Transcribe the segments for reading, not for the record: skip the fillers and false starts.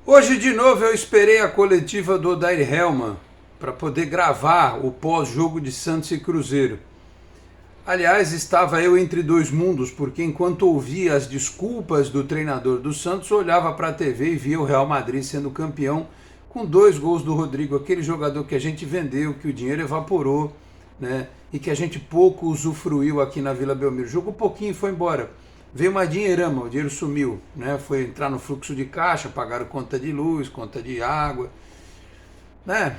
Hoje de novo eu esperei a coletiva do Odair Hellmann para poder gravar o pós-jogo de Santos e Cruzeiro. Aliás, estava eu entre dois mundos, porque enquanto ouvia as desculpas do treinador do Santos, olhava para a TV e via o Real Madrid sendo campeão com 2 gols do Rodrigo, aquele jogador que a gente vendeu, que o dinheiro evaporou, né? E que a gente pouco usufruiu aqui na Vila Belmiro. Jogou pouquinho e foi embora. Veio uma dinheirama, o dinheiro sumiu, né? Foi entrar no fluxo de caixa, pagaram conta de luz, conta de água, né?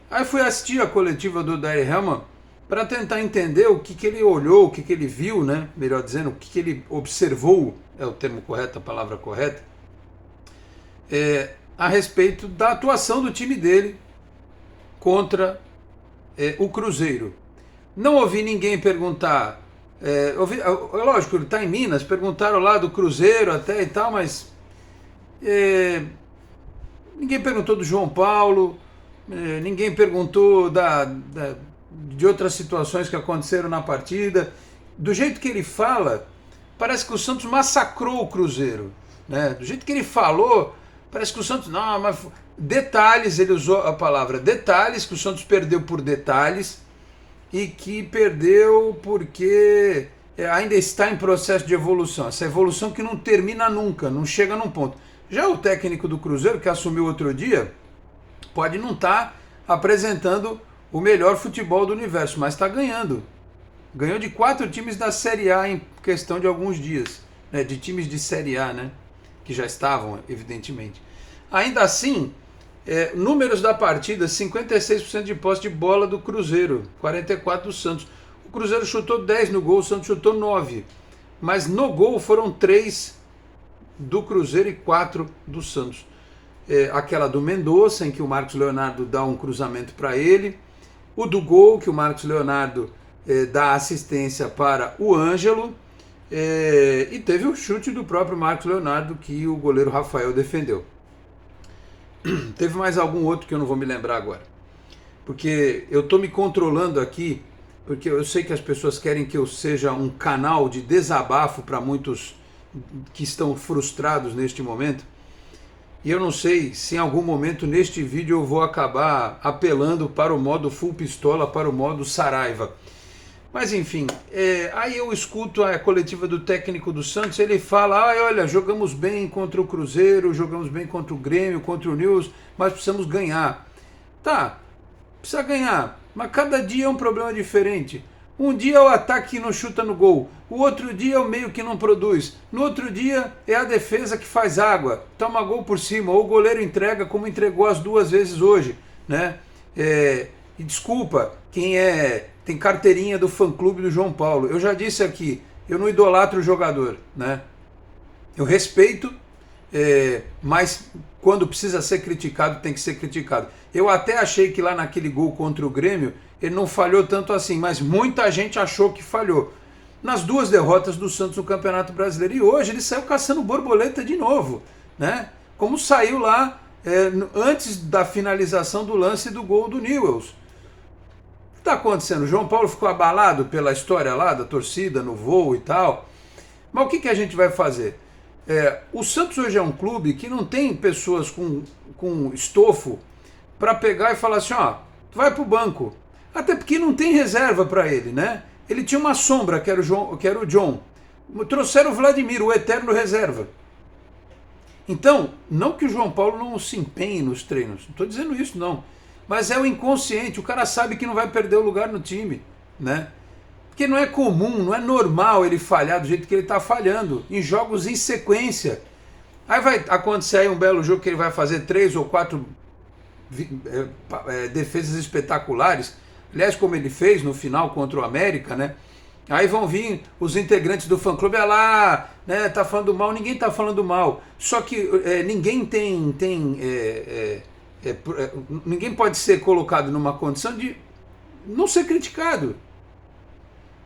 Aí fui assistir a coletiva do Odair Hellmann para tentar entender o que ele olhou, o que ele viu, né? Melhor dizendo, o que ele observou, é o termo correto, a palavra correta, a respeito da atuação do time dele contra o Cruzeiro. Não ouvi ninguém perguntar. Lógico, ele está em Minas, perguntaram lá do Cruzeiro até e tal, mas ninguém perguntou do João Paulo, ninguém perguntou de outras situações que aconteceram na partida. Do jeito que ele fala, parece que o Santos massacrou o Cruzeiro, né? Do jeito que ele falou, parece que o Santos... Não, mas detalhes, ele usou a palavra detalhes, que o Santos perdeu por detalhes, e que perdeu porque ainda está em processo de evolução. Essa evolução que não termina nunca, não chega num ponto. Já o técnico do Cruzeiro, que assumiu outro dia, pode não estar apresentando o melhor futebol do universo, mas está ganhando. Ganhou de 4 times da Série A em questão de alguns dias, né? De times de Série A, né? Que já estavam, evidentemente. Ainda assim, números da partida: 56% de posse de bola do Cruzeiro, 44% do Santos. O Cruzeiro chutou 10 no gol, o Santos chutou 9. Mas no gol foram 3 do Cruzeiro e 4 do Santos. Aquela do Mendonça, em que o Marcos Leonardo dá um cruzamento para ele. O do gol, que o Marcos Leonardo dá assistência para o Ângelo. E teve o chute do próprio Marcos Leonardo, que o goleiro Rafael defendeu. Teve mais algum outro que eu não vou me lembrar agora. Porque eu estou me controlando aqui, porque eu sei que as pessoas querem que eu seja um canal de desabafo para muitos que estão frustrados neste momento. E eu não sei se em algum momento neste vídeo eu vou acabar apelando para o modo full pistola, para o modo Saraiva. Mas enfim, aí eu escuto a coletiva do técnico do Santos, ele fala: olha, jogamos bem contra o Cruzeiro, jogamos bem contra o Grêmio, contra o Nils, mas precisamos ganhar. Tá, precisa ganhar, mas cada dia é um problema diferente. Um dia é o ataque que não chuta no gol, o outro dia é o meio que não produz, no outro dia é a defesa que faz água, toma gol por cima, ou o goleiro entrega como entregou as 2 vezes hoje, né? E desculpa, quem tem carteirinha do fã-clube do João Paulo, eu já disse aqui, eu não idolatro o jogador, né? Eu respeito, mas quando precisa ser criticado, tem que ser criticado. Eu até achei que lá naquele gol contra o Grêmio, ele não falhou tanto assim, mas muita gente achou que falhou. Nas 2 derrotas do Santos no Campeonato Brasileiro. E hoje ele saiu caçando borboleta de novo, né? Como saiu lá antes da finalização do lance do gol do Newells. O que está acontecendo? O João Paulo ficou abalado pela história lá da torcida no voo e tal. Mas o que a gente vai fazer? O Santos hoje é um clube que não tem pessoas com estofo para pegar e falar assim: tu vai pro banco. Até porque não tem reserva para ele, né? Ele tinha uma sombra, que era o John. Trouxeram o Vladimir, o eterno reserva. Então, não que o João Paulo não se empenhe nos treinos, não estou dizendo isso não, mas é o inconsciente, o cara sabe que não vai perder o lugar no time, né? Porque não é comum, não é normal ele falhar do jeito que ele está falhando, em jogos em sequência. Aí vai acontecer aí um belo jogo que ele vai fazer 3 ou 4 defesas espetaculares, aliás, como ele fez no final contra o América, né? Aí vão vir os integrantes do fã-clube, lá, né, tá falando mal. Ninguém tá falando mal. Só que ninguém ninguém pode ser colocado numa condição de não ser criticado.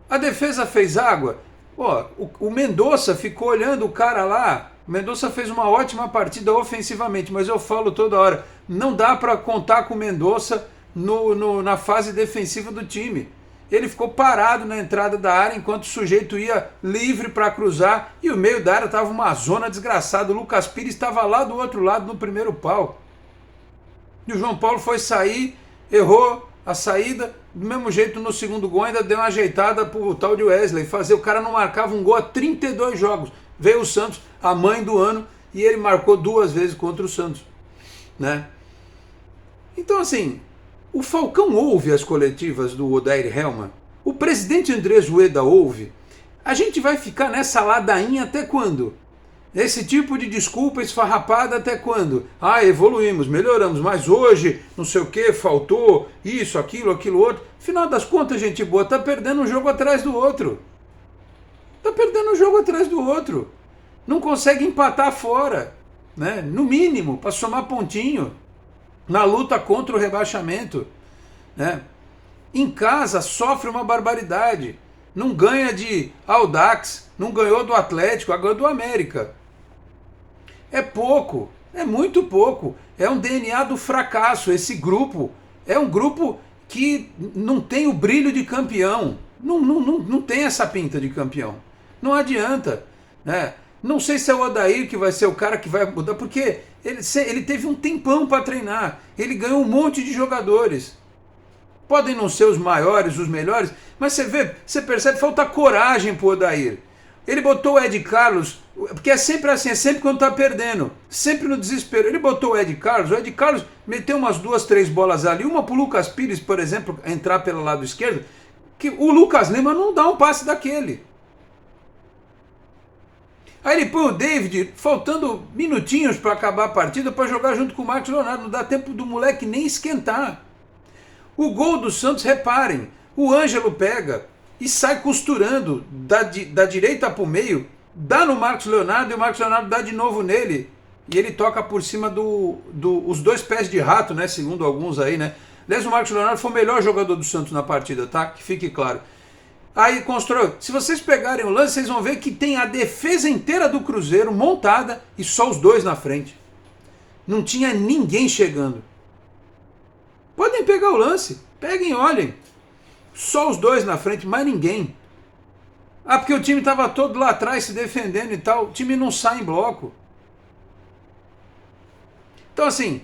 A defesa fez água. O Mendonça ficou olhando o cara lá. O Mendonça fez uma ótima partida ofensivamente, mas eu falo toda hora, não dá para contar com o Mendonça na fase defensiva do time. ele ficou parado na entrada da área enquanto o sujeito ia livre para cruzar e o meio da área estava uma zona desgraçada. O Lucas Pires estava lá do outro lado no primeiro pau. E o João Paulo foi sair, errou a saída, do mesmo jeito no segundo gol ainda deu uma ajeitada pro tal de Wesley fazer. O cara não marcava um gol há 32 jogos. Veio o Santos, a mãe do ano, e ele marcou 2 vezes contra o Santos, né? Então assim, o Falcão ouve as coletivas do Odair Hellmann, o presidente Andrés Rueda ouve. A gente vai ficar nessa ladainha até quando? Esse tipo de desculpa esfarrapada até quando? Ah, evoluímos, melhoramos, mas hoje não sei o que, faltou isso, aquilo outro. Final das contas, gente boa, tá perdendo um jogo atrás do outro. Tá perdendo um jogo atrás do outro. Não consegue empatar fora, né? No mínimo, para somar pontinho na luta contra o rebaixamento, né? Em casa sofre uma barbaridade. Não ganha de Audax, não ganhou do Atlético, ganhou do América. É pouco, é muito pouco. É um DNA do fracasso. Esse grupo é um grupo que não tem o brilho de campeão. Não tem essa pinta de campeão. Não adianta, né? Não sei se é o Odair que vai ser o cara que vai mudar, porque ele teve um tempão para treinar. Ele ganhou um monte de jogadores. Podem não ser os maiores, os melhores, mas você percebe, falta coragem pro Odair. Ele botou o Ed Carlos, porque é sempre assim, é sempre quando tá perdendo, sempre no desespero. Ele botou o Ed Carlos meteu umas 2, 3 bolas ali, uma pro Lucas Pires, por exemplo, entrar pelo lado esquerdo, que o Lucas Lima não dá um passe daquele. Aí ele põe o David, faltando minutinhos para acabar a partida, para jogar junto com o Marcos Leonardo, não dá tempo do moleque nem esquentar. O gol do Santos, reparem, o Ângelo pega e sai costurando da direita para o meio, dá no Marcos Leonardo e o Marcos Leonardo dá de novo nele. E ele toca por cima os 2 pés de rato, né? Segundo alguns aí, né? Aliás, o Marcos Leonardo foi o melhor jogador do Santos na partida, tá? Que fique claro. Aí constrói. Se vocês pegarem o lance, vocês vão ver que tem a defesa inteira do Cruzeiro montada e só os 2 na frente. Não tinha ninguém chegando. Podem pegar o lance, peguem e olhem. Só os 2 na frente, mais ninguém. Ah, porque o time estava todo lá atrás se defendendo e tal. O time não sai em bloco. Então assim,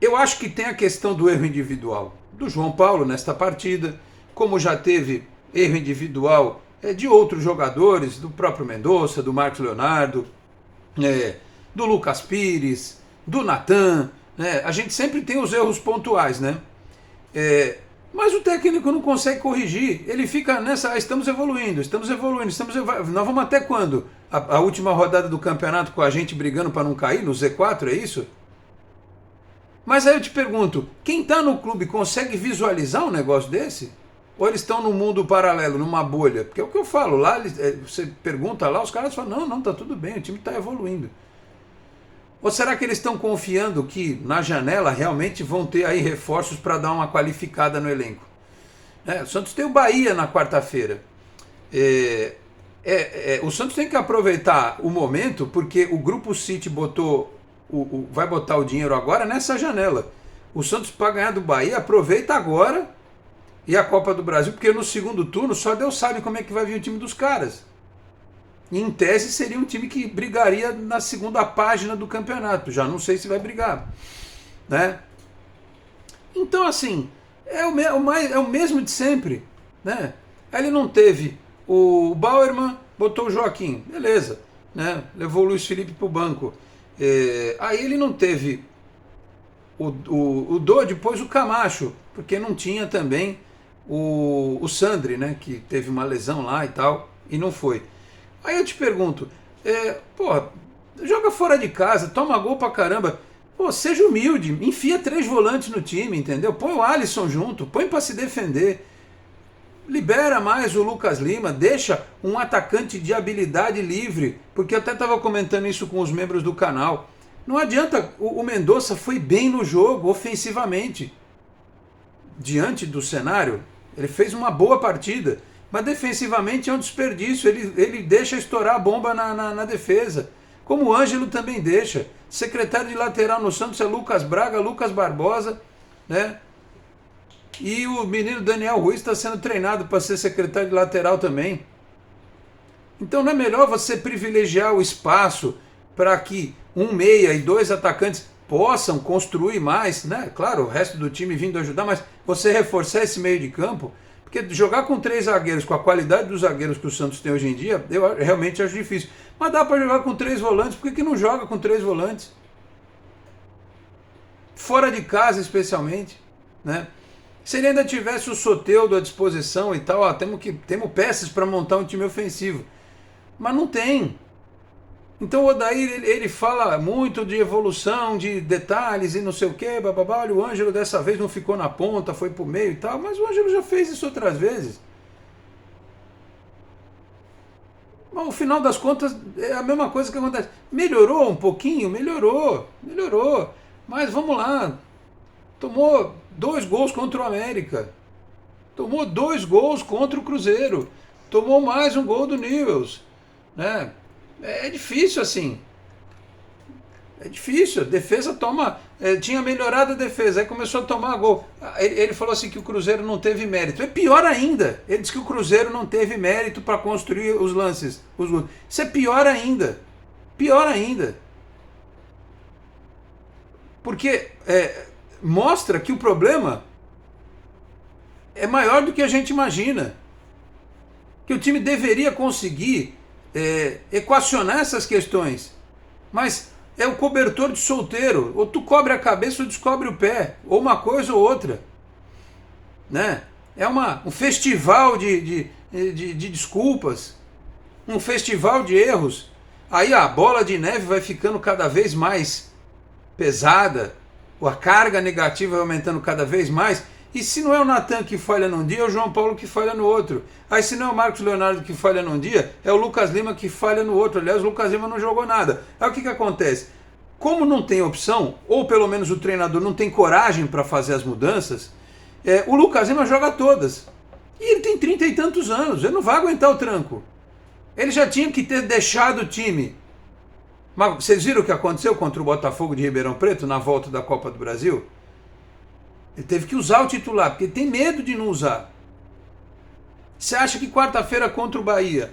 eu acho que tem a questão do erro individual do João Paulo nesta partida, como já teve erro individual de outros jogadores, do próprio Mendonça, do Marcos Leonardo, do Lucas Pires, do Natan. A gente sempre tem os erros pontuais, né? Mas o técnico não consegue corrigir. Ele fica nessa, estamos evoluindo. Nós vamos até quando? A última rodada do campeonato com a gente brigando para não cair no Z4, é isso? Mas aí eu te pergunto, quem está no clube consegue visualizar um negócio desse? Ou eles estão num mundo paralelo, numa bolha? Porque é o que eu falo, lá você pergunta lá, os caras falam, não, tá tudo bem, o time está evoluindo. Ou será que eles estão confiando que na janela realmente vão ter aí reforços para dar uma qualificada no elenco? O Santos tem o Bahia na quarta-feira. O Santos tem que aproveitar o momento, porque o Grupo City vai botar o dinheiro agora nessa janela. O Santos, para ganhar do Bahia, aproveita agora e a Copa do Brasil, porque no segundo turno só Deus sabe como é que vai vir o time dos caras. E, em tese, seria um time que brigaria na segunda página do campeonato. Já não sei se vai brigar, né? Então, assim, é o mesmo de sempre, né? Aí ele não teve o Bauerman, botou o Joaquim, beleza, né? Levou o Luiz Felipe para o banco. Aí ele não teve o Dodi, depois o Camacho, porque não tinha também o Sandri, né? Que teve uma lesão lá e tal, e não foi. Aí eu te pergunto, joga fora de casa, toma gol pra caramba, seja humilde, enfia 3 volantes no time, entendeu? Põe o Alisson junto, põe pra se defender, libera mais o Lucas Lima, deixa um atacante de habilidade livre, porque eu até estava comentando isso com os membros do canal. Não adianta, o Mendonça foi bem no jogo, ofensivamente, diante do cenário, ele fez uma boa partida, mas defensivamente é um desperdício, ele deixa estourar a bomba na defesa, como o Ângelo também deixa. Secretário de lateral no Santos é Lucas Braga, Lucas Barbosa, né? E o menino Daniel Ruiz está sendo treinado para ser secretário de lateral também. Então não é melhor você privilegiar o espaço para que um meia e dois atacantes possam construir mais, né? Claro, o resto do time vindo ajudar, mas você reforçar esse meio de campo, porque jogar com 3 zagueiros, com a qualidade dos zagueiros que o Santos tem hoje em dia, eu realmente acho difícil. Mas dá para jogar com 3 volantes, por que não joga com 3 volantes? Fora de casa, especialmente, né? Se ele ainda tivesse o Soteldo à disposição e tal, temos peças para montar um time ofensivo. Mas não tem. Então o Odair, ele fala muito de evolução, de detalhes e não sei o que, bababá. Olha, o Ângelo dessa vez não ficou na ponta, foi pro meio e tal, mas o Ângelo já fez isso outras vezes. Mas no final das contas é a mesma coisa que acontece. Melhorou um pouquinho? Melhorou. Mas vamos lá. Tomou 2 gols contra o América. Tomou 2 gols contra o Cruzeiro. Tomou mais um gol do Newell's. Né? É difícil assim. É difícil. A defesa toma. Tinha melhorado a defesa, aí começou a tomar gol. Ele falou assim que o Cruzeiro não teve mérito. É pior ainda. Ele disse que o Cruzeiro não teve mérito para construir os lances. Isso é pior ainda. Pior ainda. Porque mostra que o problema é maior do que a gente imagina. Que o time deveria conseguir equacionar essas questões. Mas é o cobertor de solteiro. Ou tu cobre a cabeça ou descobre o pé. Ou uma coisa ou outra. Né? É um festival de desculpas. Um festival de erros. Aí a bola de neve vai ficando cada vez mais pesada. A carga negativa vai aumentando cada vez mais. E se não é o Natan que falha num dia, é o João Paulo que falha no outro. Aí se não é o Marcos Leonardo que falha num dia, é o Lucas Lima que falha no outro. Aliás, o Lucas Lima não jogou nada. Aí o que acontece? Como não tem opção, ou pelo menos o treinador não tem coragem para fazer as mudanças, o Lucas Lima joga todas. E ele tem 30 e tantos anos, ele não vai aguentar o tranco. Ele já tinha que ter deixado o time. Mas vocês viram o que aconteceu contra o Botafogo de Ribeirão Preto na volta da Copa do Brasil? Ele teve que usar o titular, porque ele tem medo de não usar. Você acha que quarta-feira contra o Bahia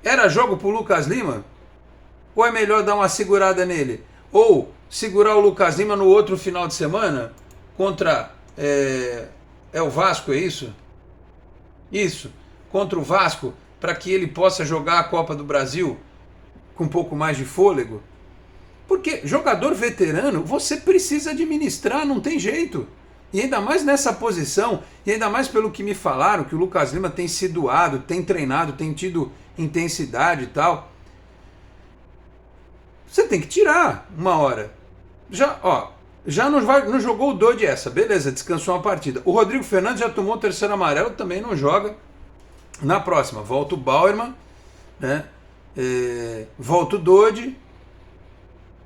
era jogo pro Lucas Lima? Ou é melhor dar uma segurada nele? Ou segurar o Lucas Lima no outro final de semana contra o Vasco, é isso? Isso, contra o Vasco, para que ele possa jogar a Copa do Brasil com um pouco mais de fôlego? Porque jogador veterano, você precisa administrar, não tem jeito. E ainda mais nessa posição, e ainda mais pelo que me falaram, que o Lucas Lima tem se doado, tem treinado, tem tido intensidade e tal. Você tem que tirar uma hora. Já não jogou o Dodge essa, beleza, descansou uma partida. O Rodrigo Fernandes já tomou o 3º amarelo, também não joga. Na próxima, volta o Bauerman, né? Volta o Dodge.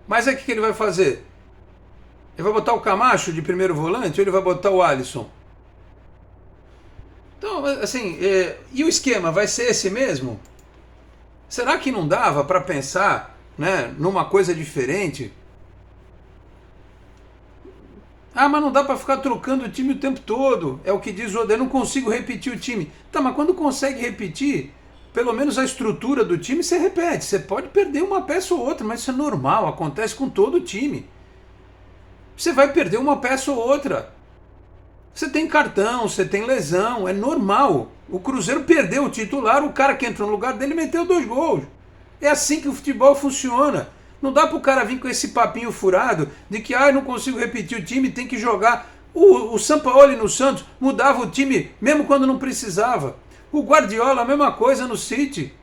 Mas aí o que ele vai fazer? Ele vai botar o Camacho de primeiro volante ou ele vai botar o Alisson? Então, assim, e o esquema vai ser esse mesmo? Será que não dava para pensar, né, numa coisa diferente? Ah, mas não dá para ficar trocando o time o tempo todo. É o que diz o Odair, eu não consigo repetir o time. Tá, mas quando consegue repetir, pelo menos a estrutura do time você repete. Você pode perder uma peça ou outra, mas isso é normal, acontece com todo o time. Você vai perder uma peça ou outra. Você tem cartão, você tem lesão, é normal. O Cruzeiro perdeu o titular, o cara que entrou no lugar dele meteu 2 gols. É assim que o futebol funciona. Não dá pro cara vir com esse papinho furado de que eu não consigo repetir o time, tem que jogar. O Sampaoli no Santos mudava o time mesmo quando não precisava. O Guardiola, a mesma coisa no City.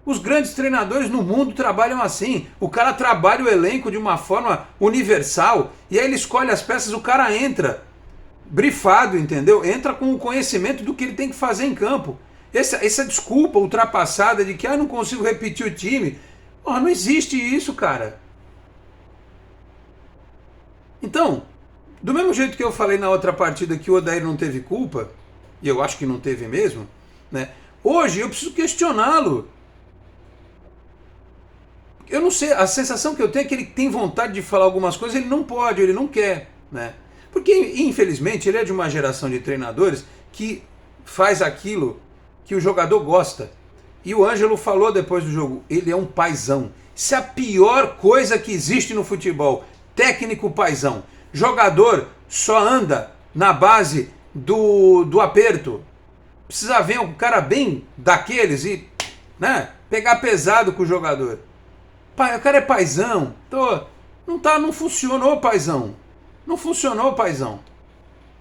Os grandes treinadores no mundo trabalham assim. O cara trabalha o elenco de uma forma universal e aí ele escolhe as peças, o cara entra brifado, entendeu? Entra com o conhecimento do que ele tem que fazer em campo. Essa desculpa ultrapassada de que não consigo repetir o time, não existe isso, cara. Então, do mesmo jeito que eu falei na outra partida que o Odair não teve culpa, e eu acho que não teve mesmo, né? Hoje eu preciso questioná-lo. Eu não sei, a sensação que eu tenho é que ele tem vontade de falar algumas coisas, ele não pode, ele não quer, né? Porque, infelizmente, ele é de uma geração de treinadores que faz aquilo que o jogador gosta. E o Ângelo falou depois do jogo, ele é um paizão. Isso é a pior coisa que existe no futebol. Técnico paizão. Jogador só anda na base do aperto. Precisa ver um cara bem daqueles e, né, pegar pesado com o jogador. O cara é paizão. Não funcionou, paizão. Não funcionou, paizão.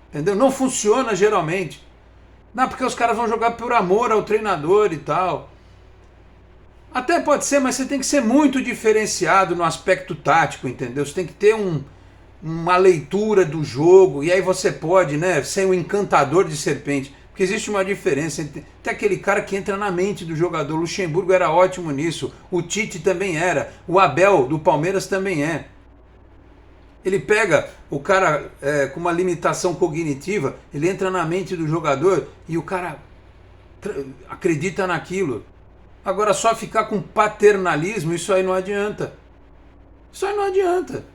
Entendeu? Não funciona geralmente. Não, porque os caras vão jogar por amor ao treinador e tal. Até pode ser, mas você tem que ser muito diferenciado no aspecto tático, entendeu? Você tem que ter uma leitura do jogo, e aí você pode, né, ser um encantador de serpente. Porque existe uma diferença. Tem aquele cara que entra na mente do jogador. O Luxemburgo era ótimo nisso. O Tite também era. O Abel do Palmeiras também é. Ele pega o cara com uma limitação cognitiva, ele entra na mente do jogador e o cara acredita naquilo. Agora, só ficar com paternalismo, isso aí não adianta. Isso aí não adianta.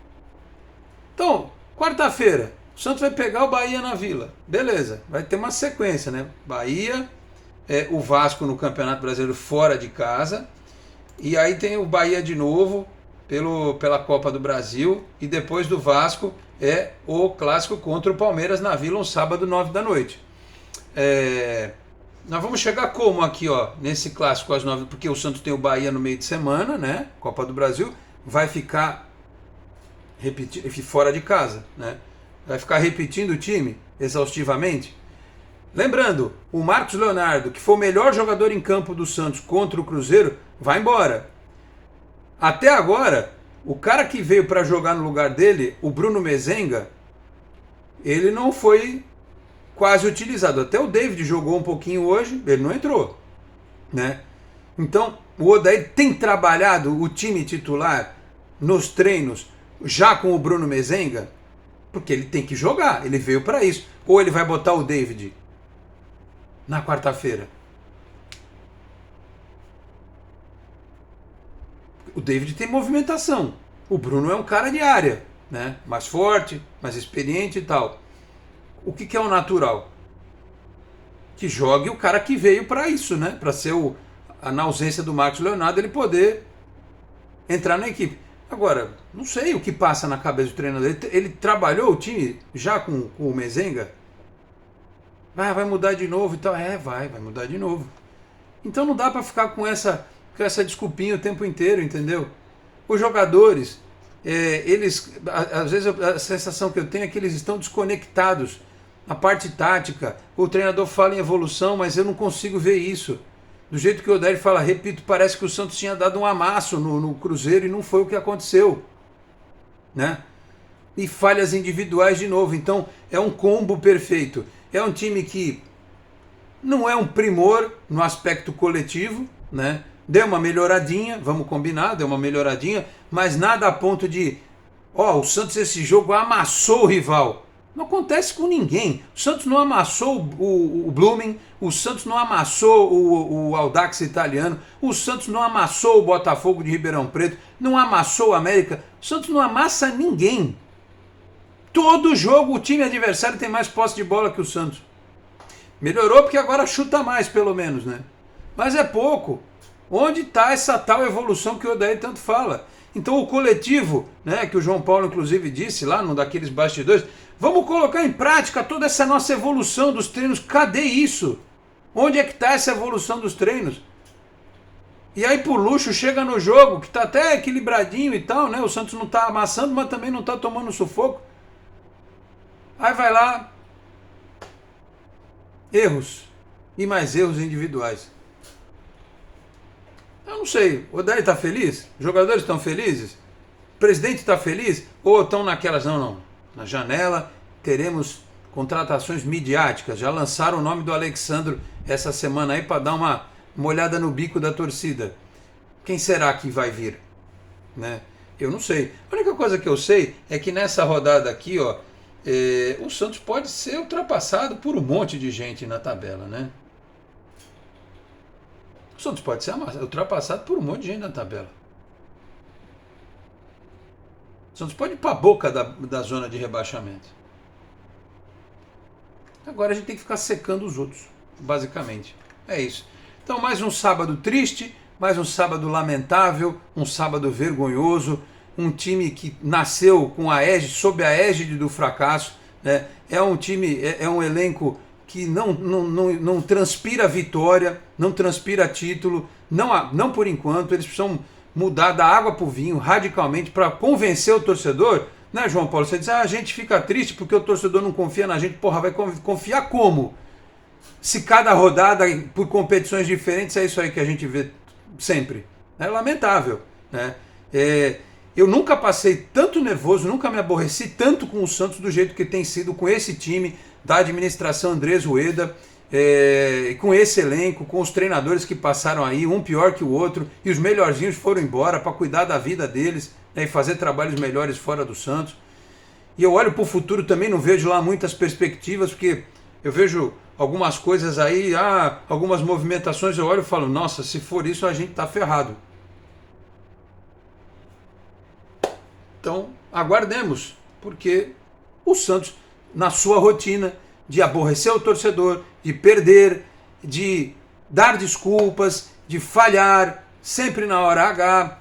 Então, quarta-feira, o Santos vai pegar o Bahia na Vila. Beleza, vai ter uma sequência, né? Bahia, o Vasco no Campeonato Brasileiro fora de casa, e aí tem o Bahia de novo pela Copa do Brasil, e depois do Vasco é o clássico contra o Palmeiras na Vila, um sábado, 9 da noite. Nós vamos chegar como aqui, ó, nesse clássico às 9, porque o Santos tem o Bahia no meio de semana, né? Copa do Brasil, vai ficar fora de casa, né? Vai ficar repetindo o time exaustivamente. Lembrando, o Marcos Leonardo, que foi o melhor jogador em campo do Santos contra o Cruzeiro, vai embora. Até agora, o cara que veio para jogar no lugar dele, o Bruno Mezenga, ele não foi quase utilizado. Até o David jogou um pouquinho hoje, ele não entrou, né? Então, o Odair tem trabalhado o time titular nos treinos já com o Bruno Mezenga, porque ele tem que jogar, ele veio para isso. Ou ele vai botar o David na quarta-feira. O David tem movimentação. O Bruno é um cara de área, né? Mais forte, mais experiente e tal. O que é o natural? Que jogue o cara que veio para isso, né? Para ser na ausência do Marcos Leonardo, ele poder entrar na equipe. Agora, não sei o que passa na cabeça do treinador. Ele trabalhou o time já com o Mezenga? Vai mudar de novo e tal. Vai mudar de novo. Então não dá para ficar com essa desculpinha o tempo inteiro, entendeu? Os jogadores, eles, às vezes a sensação que eu tenho é que eles estão desconectados. A parte tática, o treinador fala em evolução, mas eu não consigo ver isso. Do jeito que o Odair fala, repito, parece que o Santos tinha dado um amasso no Cruzeiro e não foi o que aconteceu, né? E falhas individuais de novo. Então é um combo perfeito. É um time que não é um primor no aspecto coletivo, né? Deu uma melhoradinha, vamos combinar, deu uma melhoradinha, mas nada a ponto de, o Santos esse jogo amassou o rival. Não acontece com ninguém. O Santos não amassou o Blooming, o Santos não amassou o Audax italiano, o Santos não amassou o Botafogo de Ribeirão Preto, não amassou o América. O Santos não amassa ninguém. Todo jogo o time adversário tem mais posse de bola que o Santos. Melhorou porque agora chuta mais, pelo menos, né? Mas é pouco. Onde está essa tal evolução que o Odair tanto fala? Então o coletivo, né, que o João Paulo inclusive disse lá num daqueles bastidores, vamos colocar em prática toda essa nossa evolução dos treinos. Cadê isso? Onde é que está essa evolução dos treinos? E aí por luxo chega no jogo, que está até equilibradinho e tal, né? O Santos não está amassando, mas também não está tomando sufoco. Aí vai lá, erros e mais erros individuais. Eu não sei, o Odair está feliz? Os jogadores estão felizes? O presidente está feliz? Ou estão naquelas, não, na janela teremos contratações midiáticas, já lançaram o nome do Alexandro essa semana aí para dar uma olhada no bico da torcida. Quem será que vai vir? Né? Eu não sei. A única coisa que eu sei é que nessa rodada aqui, o Santos pode ser ultrapassado por um monte de gente na tabela, né? O Santos pode ser ultrapassado por um monte de gente na tabela. O Santos pode ir para a boca da zona de rebaixamento. Agora a gente tem que ficar secando os outros, basicamente. É isso. Então, mais um sábado triste, mais um sábado lamentável, um sábado vergonhoso, um time que nasceu com a égide, sob a égide do fracasso, né? É um time, é um elenco que não transpira vitória, não transpira título, não por enquanto. Eles precisam mudar da água para o vinho radicalmente para convencer o torcedor, né, João Paulo? Você diz, a gente fica triste porque o torcedor não confia na gente. Porra, vai confiar como? Se cada rodada, por competições diferentes, é isso aí que a gente vê sempre. É lamentável, né? Eu nunca passei tanto nervoso, nunca me aborreci tanto com o Santos do jeito que tem sido com esse time da administração Andrés Rueda, com esse elenco, com os treinadores que passaram aí, um pior que o outro, e os melhorzinhos foram embora para cuidar da vida deles, né, e fazer trabalhos melhores fora do Santos. E eu olho para o futuro também, não vejo lá muitas perspectivas, porque eu vejo algumas coisas aí, algumas movimentações, eu olho e falo, nossa, se for isso a gente tá ferrado. Então, aguardemos, porque o Santos, na sua rotina de aborrecer o torcedor, de perder, de dar desculpas, de falhar, sempre na hora H,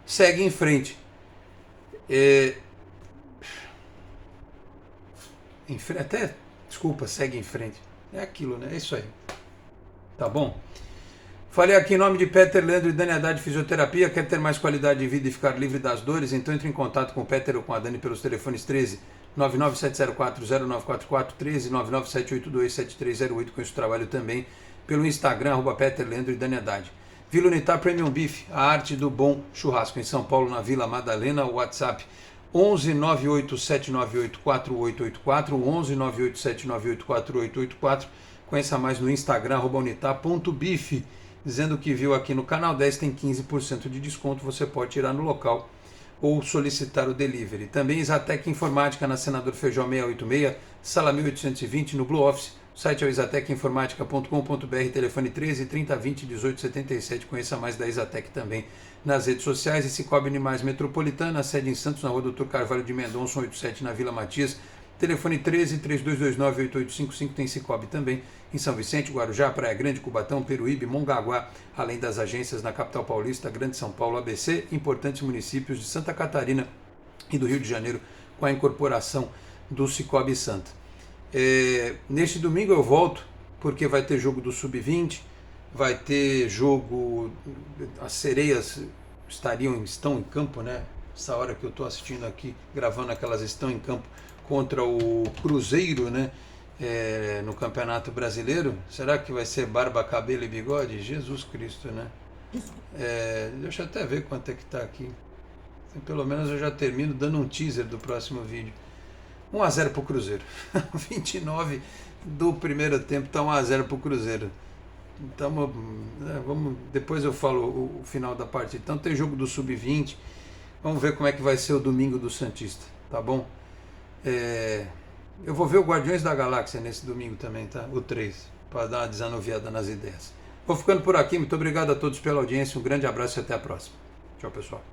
segue em frente. Segue em frente. É aquilo, né? É isso aí. Tá bom? Falei aqui em nome de Peter Leandro e Dani Haddad Fisioterapia. Quer ter mais qualidade de vida e ficar livre das dores? Então entre em contato com o Peter ou com a Dani pelos telefones 13 997040944, 13 997827308. Com esse trabalho também pelo Instagram, @Peter Leandro e Dani Haddad. Vila Unitar Premium Beef, a arte do bom churrasco. Em São Paulo, na Vila Madalena. O WhatsApp 11 98798 4884, 11 98798 4884. Conheça mais no Instagram, @unitar.beef. Dizendo que viu aqui no canal 10 tem 15% de desconto, você pode tirar no local ou solicitar o delivery. Também Exatec Informática na Senador Feijó 686, sala 1820 no Blue Office. O site é o exatecinformatica.com.br, telefone 13 30 20 18 77. Conheça mais da Exatec também nas redes sociais. E Cicobi Animais Metropolitana, sede em Santos, na rua Doutor Carvalho de Mendonça, 187 na Vila Matias. Telefone 13 3229 8855. Tem Cicobi também em São Vicente, Guarujá, Praia Grande, Cubatão, Peruíbe, Mongaguá, além das agências na capital paulista, Grande São Paulo, ABC, importantes municípios de Santa Catarina e do Rio de Janeiro, com a incorporação do Cicobi Santa. Neste domingo eu volto, porque vai ter jogo do Sub-20, vai ter jogo, as sereias estão em campo, né? Essa hora que eu estou assistindo aqui, gravando aquelas estão em campo contra o Cruzeiro, né? No Campeonato Brasileiro. Será que vai ser barba, cabelo e bigode? Jesus Cristo, né? Deixa eu até ver quanto é que está aqui. Pelo menos eu já termino dando um teaser do próximo vídeo. 1-0 para o Cruzeiro. 29 do primeiro tempo está 1-0 para o Cruzeiro. Então, depois eu falo o final da partida. Então tem jogo do Sub-20. Vamos ver como é que vai ser o domingo do Santista, tá bom? Eu vou ver o Guardiões da Galáxia nesse domingo também, tá? O 3, para dar uma desanuviada nas ideias. Vou ficando por aqui, muito obrigado a todos pela audiência, um grande abraço e até a próxima. Tchau, pessoal.